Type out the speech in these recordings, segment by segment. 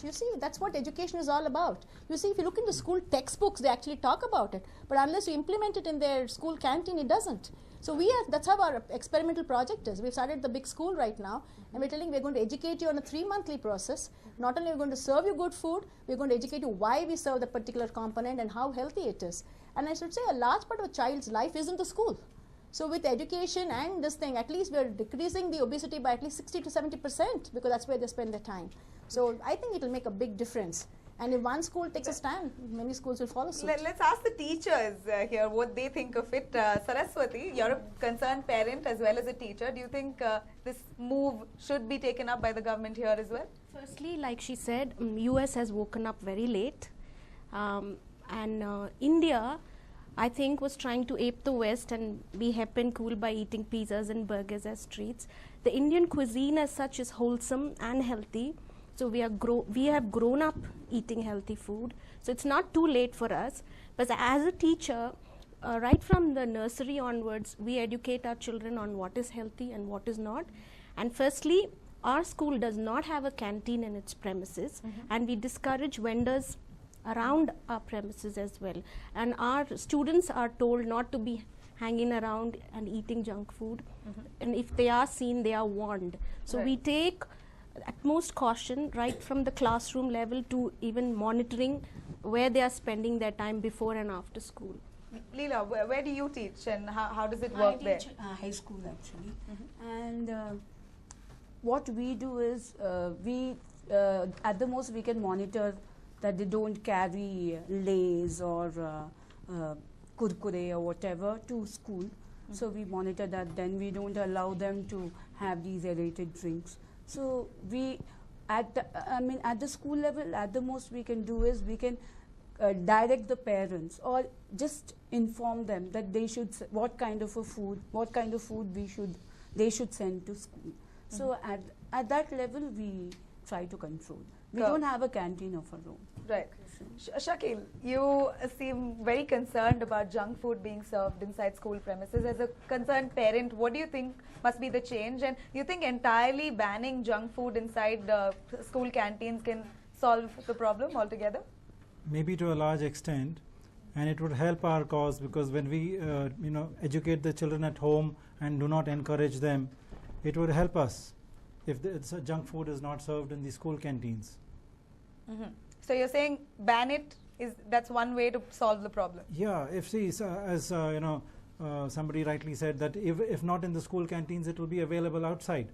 You see, that's what education is all about. You see, if you look into school textbooks, they actually talk about it. But unless you implement it in their school canteen, it doesn't. So that's how our experimental project is. We've started the big school right now, and we're telling we're going to educate you on a 3-monthly process. Not only are we going to serve you good food, we're going to educate you why we serve that particular component and how healthy it is. And I should say a large part of a child's life is in the school. So with education and this thing, at least we're decreasing the obesity by at least 60 to 70% because that's where they spend their time. So I think it will make a big difference. And if one school takes a stand, many schools will follow suit. Let's ask the teachers here what they think of it. Saraswati, you're a concerned parent as well as a teacher. Do you think this move should be taken up by the government here as well? Firstly, like she said, US has woken up very late. India, I think, was trying to ape the West and be hip and cool by eating pizzas and burgers as treats. The Indian cuisine as such is wholesome and healthy. So we have grown up eating healthy food. So it's not too late for us. But as a teacher, right from the nursery onwards, we educate our children on what is healthy and what is not. And firstly, our school does not have a canteen in its premises, and we discourage vendors around our premises as well. And our students are told not to be hanging around and eating junk food. And if they are seen, they are warned. So we take utmost caution right from the classroom level to even monitoring where they are spending their time before and after school. Leela, where do you teach and how does it work there? I teach high school actually. And what we do is at the most we can monitor that they don't carry Lays or Kurkure or whatever to school. So we monitor that. Then we don't allow them to have these aerated drinks. So we, at the school level, at the most we can do is we can direct the parents or just inform them that they should what kind of food they should send to school. So at that level we try to control. We don't have a canteen of our own. Right. Shakil, you seem very concerned about junk food being served inside school premises. As a concerned parent, what do you think must be the change? And do you think entirely banning junk food inside school canteens can solve the problem altogether? Maybe to a large extent, and it would help our cause, because when we educate the children at home and do not encourage them, it would help us if the junk food is not served in the school canteens. So you're saying ban it, that's one way to solve the problem? Yeah, as somebody rightly said, that if not in the school canteens, it will be available outside.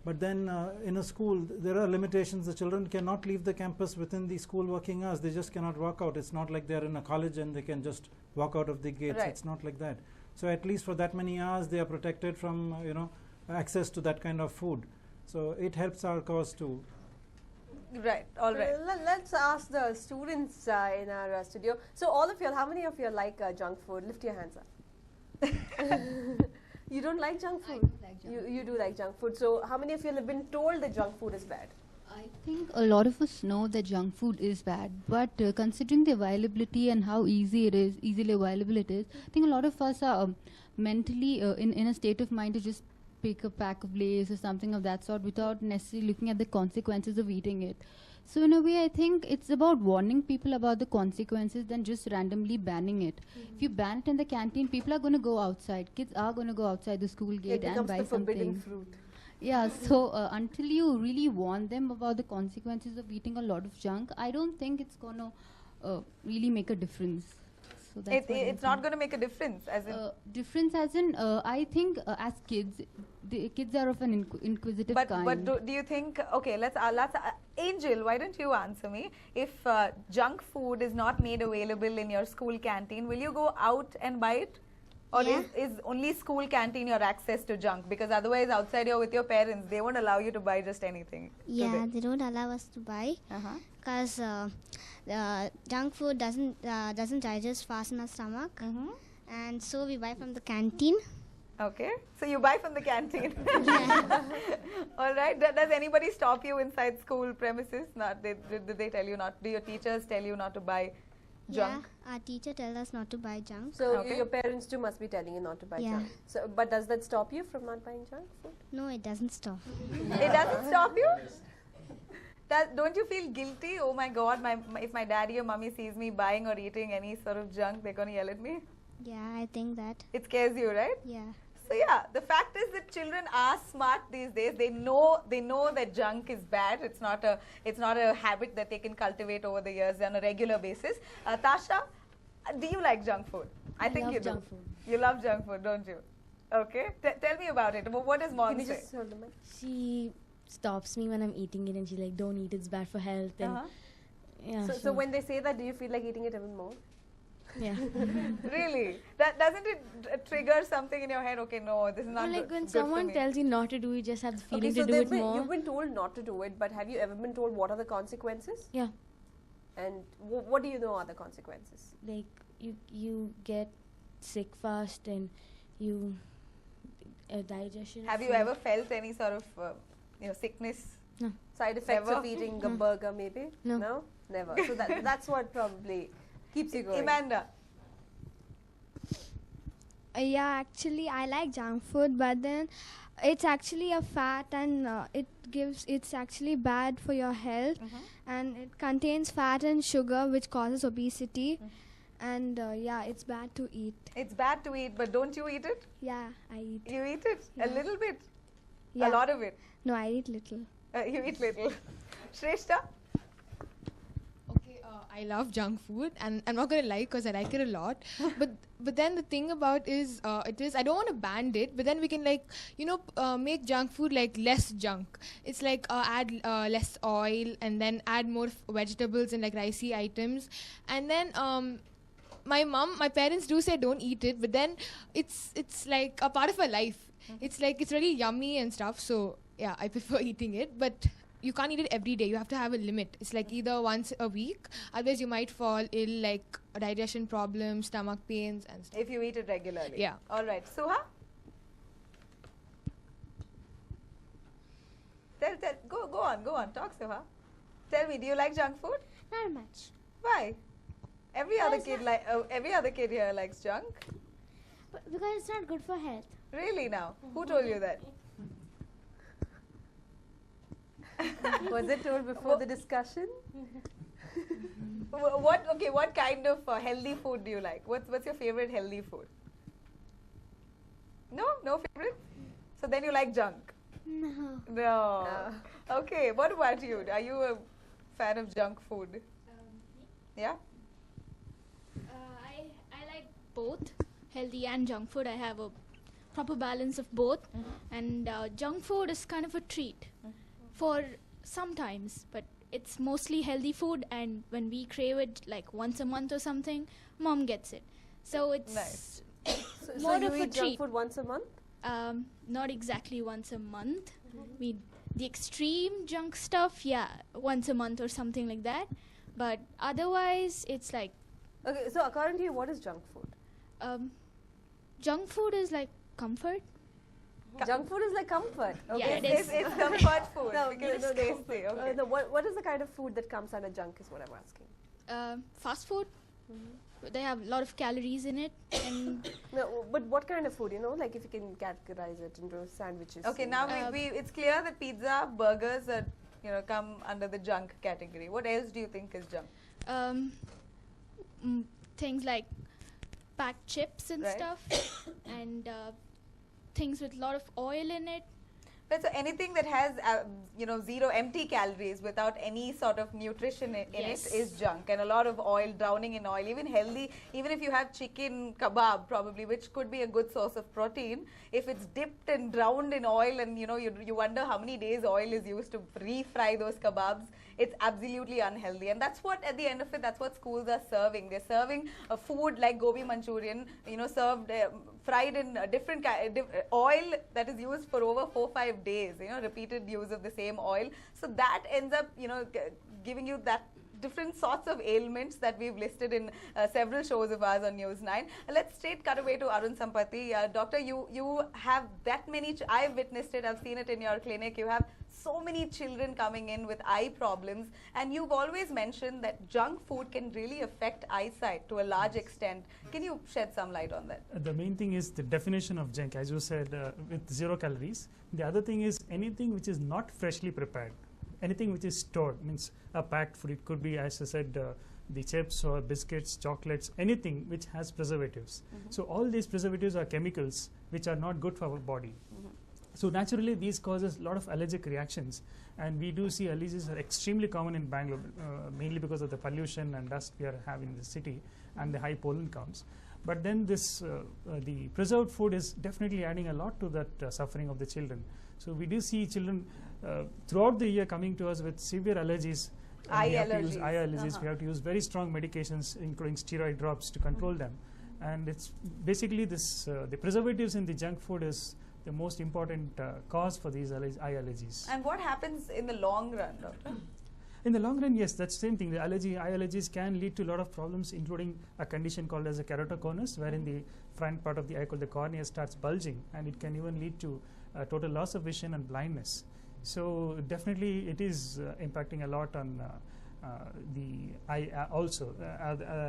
But then in a school, there are limitations. The children cannot leave the campus within the school working hours. They just cannot walk out. It's not like they're in a college and they can just walk out of the gates. Right. It's not like that. So at least for that many hours, they are protected from access to that kind of food. So it helps our cause too. Right, all right. Let's ask the students in our studio. So all of you, how many of you like junk food? Lift your hands up. You don't like junk food? I do like junk food. You do like junk food. So how many of you have been told that junk food is bad? I think a lot of us know that junk food is bad, but considering the availability and how easily available it is, I think a lot of us are mentally in a state of mind to just pick a pack of Lays or something of that sort without necessarily looking at the consequences of eating it. So in a way, I think it's about warning people about the consequences than just randomly banning it. If you ban it in the canteen, people are going to go outside. Kids are going to go outside the school gate and buy something. Fruit. Yeah, so until you really warn them about the consequences of eating a lot of junk, I don't think it's going to really make a difference. So that's it's not going to make a difference, as in? I think as kids, the kids are of an inquisitive kind. But do you think, okay, let's Angel, why don't you answer me? If junk food is not made available in your school canteen, will you go out and buy it? Or is only school canteen your access to junk? Because otherwise outside you're with your parents, they won't allow you to buy just anything. Yeah, they don't allow us to buy because junk food doesn't digest fast in our stomach, and so we buy from the canteen. Okay, so you buy from the canteen. Yeah. All right. Does anybody stop you inside school premises? Did they tell you not? Do your teachers tell you not to buy junk? Yeah, our teacher tells us not to buy junk. So your parents too must be telling you not to buy junk. So, but does that stop you from not buying junk food? No, it doesn't stop. It doesn't stop you? Don't you feel guilty? Oh my God, if my daddy or mummy sees me buying or eating any sort of junk, they're going to yell at me? Yeah, I think that. It scares you, right? Yeah. So yeah, the fact is that children are smart these days. They know that junk is bad. It's not a habit that they can cultivate over the years on a regular basis. Tasha, do you like junk food? I think love you do. junk food. You love junk food, don't you? Okay. Tell me about it. What does mom Can you say? just hold the mic? She stops me when I'm eating it and she's like, don't eat, it's bad for health. And yeah, So when they say that, do you feel like eating it even more? yeah. Really? Doesn't it trigger something in your head? Okay, no, this is not Or like good, when good for someone me. tells you not to do, you just have the feeling so to do it then more. you've been told not to do it, but have you ever been told what are the consequences? Yeah, And what do you know are the consequences? like you get sick fast and you digestion. Have you so- ever felt any sort of sickness? No. Side effects Never? of eating a burger, maybe? No. Never. So that's what probably keeps you going. Amanda, Yeah, actually, I like junk food, but then it's actually a fat and it's actually bad for your health, and it contains fat and sugar, which causes obesity, and yeah, it's bad to eat. it's bad to eat, but don't you eat it? Yeah, I eat. You eat it a Yeah. little bit, Yeah. a lot of it. No, I eat little. You eat little. Shrestha, Okay, I love junk food, and I'm not gonna lie because I like it a lot. but then the thing about is I don't want to ban it, but then we can make junk food like less junk. It's like add less oil and then add more vegetables and like ricey items, and then my parents do say don't eat it, but then it's like a part of our life. It's like it's really yummy and stuff, so yeah, I prefer eating it, but you can't eat it every day. You have to have a limit. It's like either once a week, otherwise you might fall ill, like digestion problems, stomach pains and stuff. if you eat it regularly. Yeah. All right. Suha? Go on. Talk, Suha. Tell me, do you like junk food? Not much. Why? Every other kid here likes junk. But because it's not good for health. Really now? Who told you that? Was it told before the discussion? What kind of healthy food do you like? What's your favorite healthy food? No favorite. So then you like junk? No. Okay. What about you? Are you a fan of junk food? Yeah. I like both healthy and junk food. I have a proper balance of both, and junk food is kind of a treat for sometimes, but it's mostly healthy food, and when we crave it like once a month or something, mom gets it. So it's Nice. So more you of a eat junk treat. food once a month? Not exactly once a month. The extreme junk stuff, yeah, once a month or something like that. But otherwise, it's like Okay, so according to you, what is junk food? junk food is like comfort. Junk food is like comfort. Yeah, Okay. it is. It's comfort food No, because no, it's tasty. Okay. No, what is the kind of food that comes under junk is what I'm asking. Fast food. They have a lot of calories in it, and No, but what kind of food, like if you can categorize it into sandwiches. Okay, and- now it's clear that pizza, burgers are, come under the junk category. What else do you think is junk? things like packed chips and Right. stuff, and things with a lot of oil in it. Right, so anything that has, zero empty calories without any sort of nutrition in Yes. it is junk, and a lot of oil, drowning in oil, even healthy, even if you have chicken kebab probably, which could be a good source of protein, if it's dipped and drowned in oil and, you wonder how many days oil is used to refry those kebabs, it's absolutely unhealthy. And that's what, at the end of it, that's what schools are serving. They're serving a food like gobi Manchurian, served, fried in different oil that is used for over 4-5 days, repeated use of the same oil. So that ends up, giving you that different sorts of ailments that we've listed in several shows of ours on News9. Let's straight cut away to Arun Sampati. Doctor, you have that many, I've witnessed it, I've seen it in your clinic. You have so many children coming in with eye problems, and you've always mentioned that junk food can really affect eyesight to a large extent. Can you shed some light on that? The main thing is the definition of junk, as you said, with 0 calories. The other thing is anything which is not freshly prepared. anything which is stored, means a packed food. It could be, as I said, the chips or biscuits, chocolates, anything which has preservatives. So all these preservatives are chemicals which are not good for our body. So naturally these causes a lot of allergic reactions, and we do see allergies are extremely common in Bangalore, mainly because of the pollution and dust we are having in the city and the high pollen counts. But then this the preserved food is definitely adding a lot to that suffering of the children. So we do see children throughout the year coming to us with severe allergies. Eye we have to use allergies. eye allergies. We have to use very strong medications, including steroid drops, to control them. And it's basically this the preservatives in the junk food is the most important cause for these eye allergies. And what happens in the long run, doctor? In the long run, yes, that's the same thing. The eye allergies can lead to a lot of problems, including a condition called as a keratoconus, wherein the front part of the eye called the cornea starts bulging, and it can even lead to total loss of vision and blindness. So definitely it is impacting a lot on the eye also.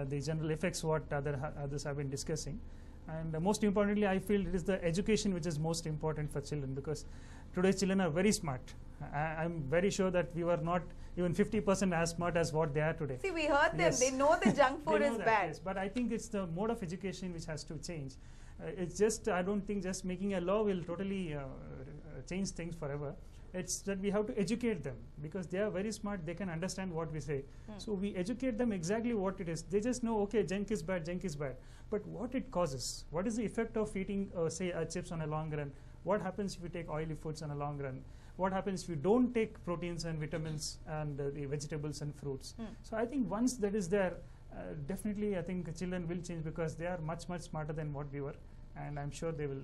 The general effects what others have been discussing. And most importantly, I feel it is the education which is most important for children, because today's children are very smart. I'm very sure that we were not even 50% as smart as what they are today. See, we heard them. Yes. They know the junk food is that, bad. yes, but I think it's the mode of education which has to change. It's just, I don't think just making a law will totally change things forever. It's that we have to educate them, because they are very smart. They can understand what we say. So we educate them exactly what it is. They just know, okay, junk is bad, junk is bad. But what it causes, what is the effect of eating, say, chips on a long run? What happens if you take oily foods on a long run? What happens if you don't take proteins and vitamins and the vegetables and fruits? So I think once that is there, definitely I think children will change, because they are much, much smarter than what we were. And I'm sure they will,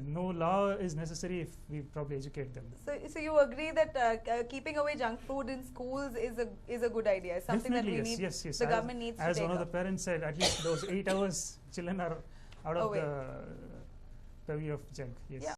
no law is necessary if we probably educate them. So you agree that keeping away junk food in schools is a good idea? It's something Definitely, that we need, yes. the government needs to take As one of the up. parents said, at least those 8 hours children are out of the purview of junk. Yes. Yeah.